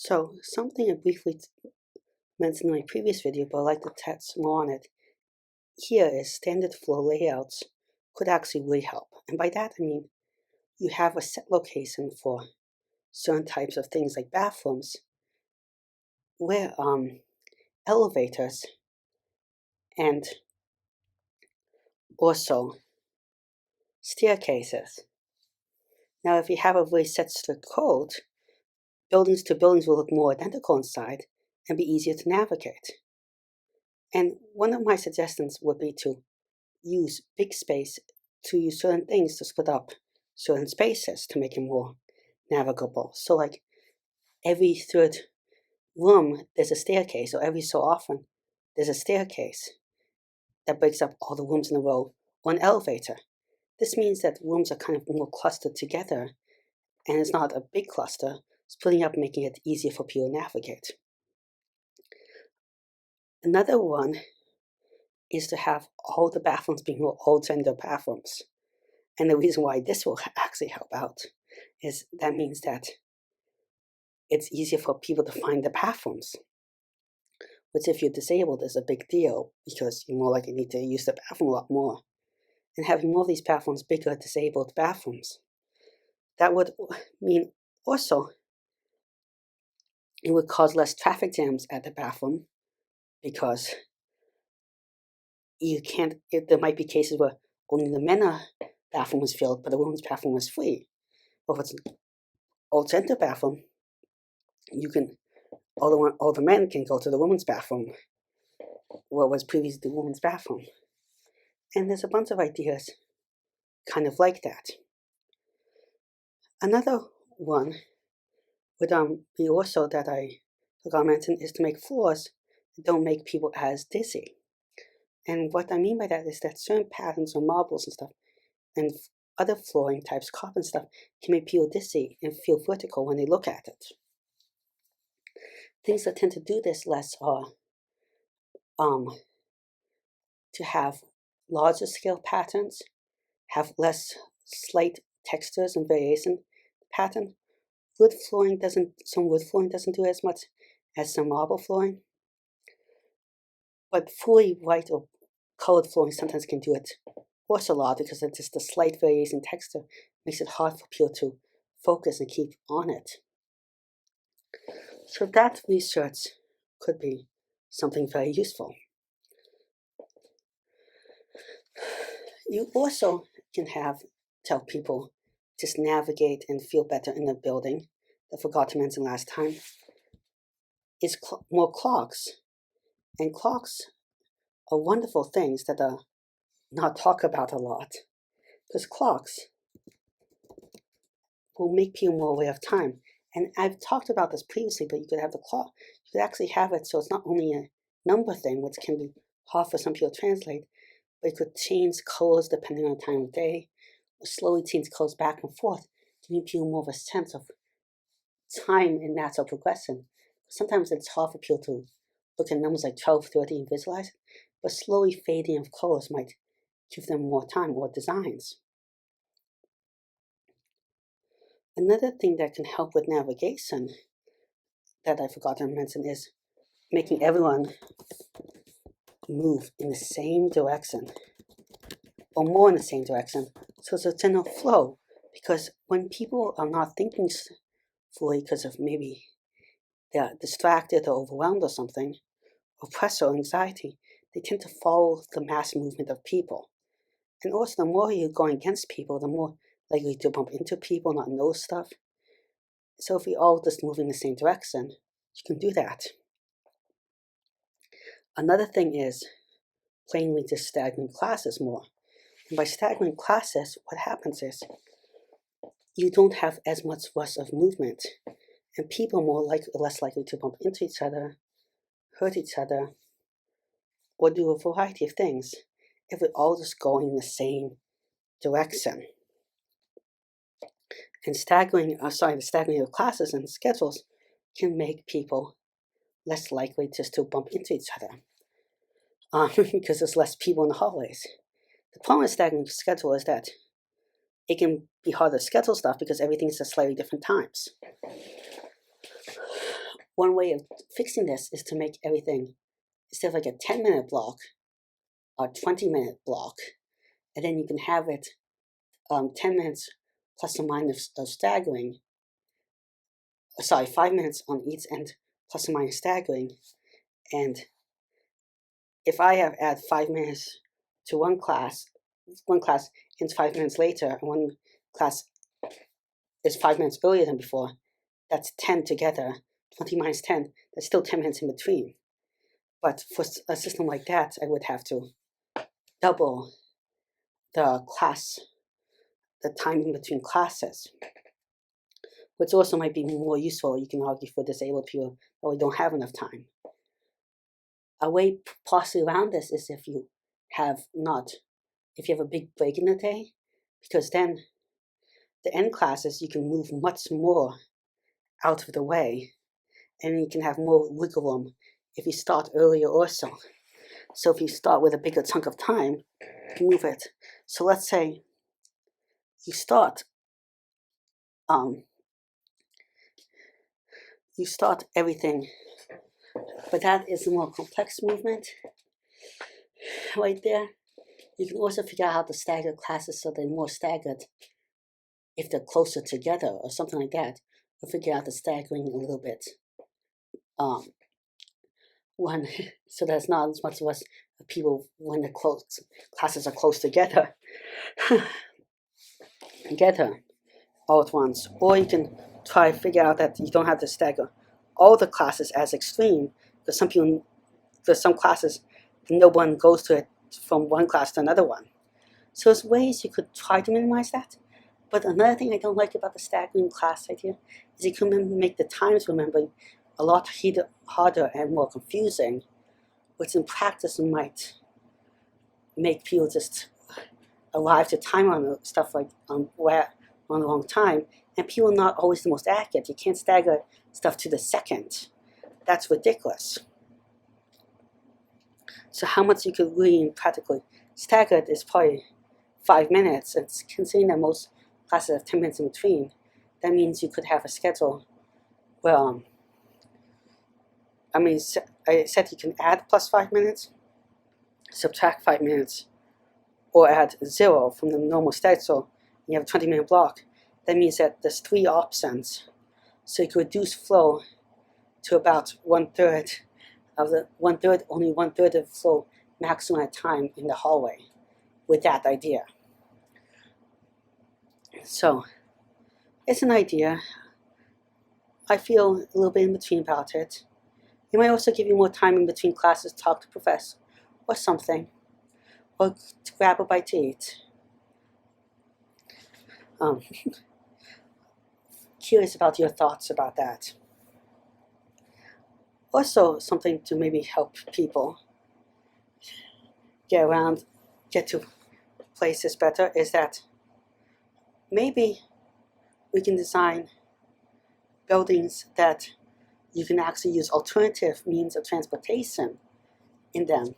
So, something I briefly mentioned in my previous video, but I'd like to touch more on it. Here is standard floor layouts could actually really help. And by that I mean you have a set location for certain types of things like bathrooms, where elevators, and also staircases. Now, if you have a very set strict code, buildings to buildings will look more identical inside and be easier to navigate. And one of my suggestions would be to use big space to use certain things to split up certain spaces to make it more navigable. So like every third room there's a staircase, or every so often there's a staircase that breaks up all the rooms in a row, or an elevator. This means that rooms are kind of more clustered together, and it's not a big cluster, splitting up making it easier for people to navigate. Another one is to have all the bathrooms being more all-gender bathrooms. And the reason why this will actually help out is that means that it's easier for people to find the bathrooms, which if you're disabled is a big deal because you're more likely to need to use the bathroom a lot more. And having more of these bathrooms, bigger disabled bathrooms, that would mean also it would cause less traffic jams at the bathroom, because there might be cases where only the men's bathroom was filled, but the women's bathroom was free. Or if it's an all-gender bathroom, all the men can go to the women's bathroom, what was previously the women's bathroom. And there's a bunch of ideas kind of like that. Another one would be also that I forgot to mention is to make floors that don't make people as dizzy. And what I mean by that is that certain patterns or marbles and stuff, and other flooring types, carpet and stuff, can make people dizzy and feel vertical when they look at it. Things that tend to do this less are to have larger scale patterns, have less slight textures and variation pattern. Some wood flooring doesn't do as much as some marble flooring, but fully white or colored flooring sometimes can do it also a lot, because it's just a slight variation in texture makes it hard for people to focus and keep on it. So that research could be something very useful. You also can tell people just navigate and feel better in a building. I forgot to mention last time is more clocks. And clocks are wonderful things that are not talked about a lot, because clocks will make people more aware of time. And I've talked about this previously, but you could have the clock, you could actually have it so it's not only a number thing, which can be hard for some people to translate, but it could change colors depending on the time of day, or slowly change colors back and forth to give people more of a sense of time and natural progression. Sometimes it's hard for people to look at numbers like 12, 30 and visualize it, but slowly fading of colors might give them more time or designs. Another thing that can help with navigation that I forgot to mention is making everyone move in the same direction, or more in the same direction, so it's a general flow. Because when people are not thinking fully because of maybe they're distracted or overwhelmed or something, or pressure or anxiety, they tend to follow the mass movement of people. And also, the more you're going against people, the more likely to bump into people, not know stuff. So if we all just move in the same direction, you can do that. Another thing is plainly just staggering classes more. And by staggering classes, what happens is you don't have as much rush of movement, and people are less likely to bump into each other, hurt each other, or do a variety of things if we're all just going in the same direction. And the staggering of classes and schedules can make people less likely just to bump into each other, because there's less people in the hallways. The problem with staggering schedule is that it can be hard to schedule stuff because everything's at slightly different times. One way of fixing this is to make everything, instead of like a 10-minute block, a 20-minute block, and then you can have it 10 minutes plus or minus of staggering. Sorry, 5 minutes on each end plus or minus staggering. And if I have add 5 minutes to one class ends 5 minutes later, and one class is 5 minutes earlier than before, that's 10 together. 20 minus 10, that's still 10 minutes in between. But for a system like that, I would have to double the time in between classes, which also might be more useful, you can argue, for disabled people who don't have enough time. A way possibly around this is if you have a big break in the day, because then the end classes you can move much more out of the way, and you can have more wiggle room if you start earlier also. So if you start with a bigger chunk of time, you can move it. So let's say you start everything, but that is a more complex movement right there. You can also figure out how to stagger classes so they're more staggered if they're closer together or something like that. We'll figure out the staggering a little bit. So there's not as much of us people when the classes are close together all at once. Or you can try to figure out that you don't have to stagger all the classes as extreme, because there's some classes no one goes to it from one class to another one. So there's ways you could try to minimize that. But another thing I don't like about the staggering class idea is you can make the times remembering a lot harder and more confusing, which in practice might make people just arrive to time on stuff like on the wrong time, and people are not always the most accurate. You can't stagger stuff to the second. That's ridiculous. So how much you could really practically stagger it is probably 5 minutes. It's considering that most classes have 10 minutes in between. That means you could have a schedule where, I said you can add plus 5 minutes, subtract 5 minutes, or add 0 from the normal schedule. You have a 20-minute block. That means that there's 3 options. So you could reduce flow to about only 1/3 of flow maximum at time in the hallway with that idea. So it's an idea. I feel a little bit in between about it. It might also give you more time in between classes to talk to professor or something, or to grab a bite to eat. Curious about your thoughts about that. Also, something to maybe help people get to places better is that maybe we can design buildings that you can actually use alternative means of transportation in them.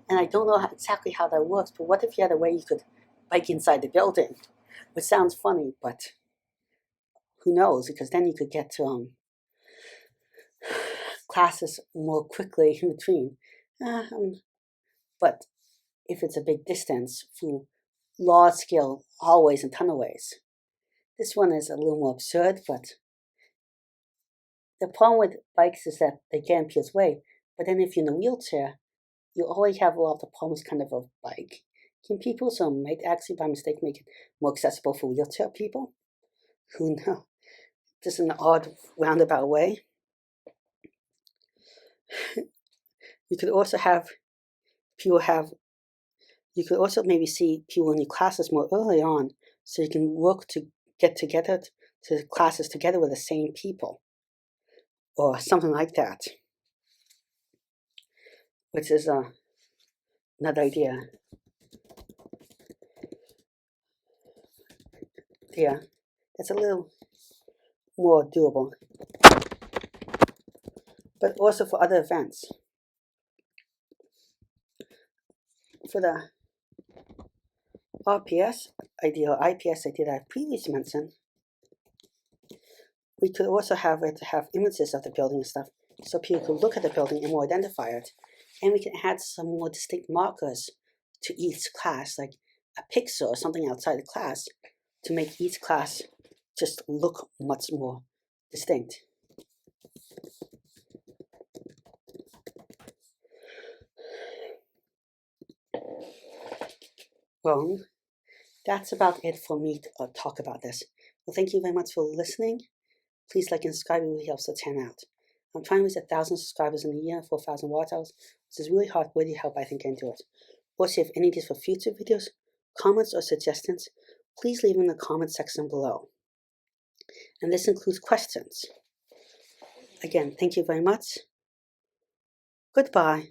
And I don't know exactly how that works, but what if you had a way you could bike inside the building? Which sounds funny, but who knows? Because then you could get to classes more quickly in between. But if it's a big distance through large-scale hallways and tunnelways, this one is a little more absurd. But the problem with bikes is that they get in people's way. But then if you're in a wheelchair, you always have a lot of the problems kind of bike. Can people might actually by mistake make it more accessible for wheelchair people? Who knows? Just in an odd roundabout way. You could also maybe see people in your classes more early on, so you can work to get together to classes together with the same people, or something like that, which is another idea. Yeah, it's a little more doable, but also for other events. For the RPS idea or IPS idea that I previously mentioned, We could also have it have images of the building and stuff, so people could look at the building and more identify it. And we can add some more distinct markers to each class, like a pixel or something outside the class, to make each class just look much more distinct. Well, that's about it for me to talk about this. Well, thank you very much for listening. Please like and subscribe, it really helps the channel out. I'm trying to reach 1,000 subscribers in a year, 4,000 watch hours, which is really hard, really help I think I can do it. Also, if any ideas for future videos, comments or suggestions, please leave them in the comment section below. And this includes questions. Again, thank you very much. Goodbye.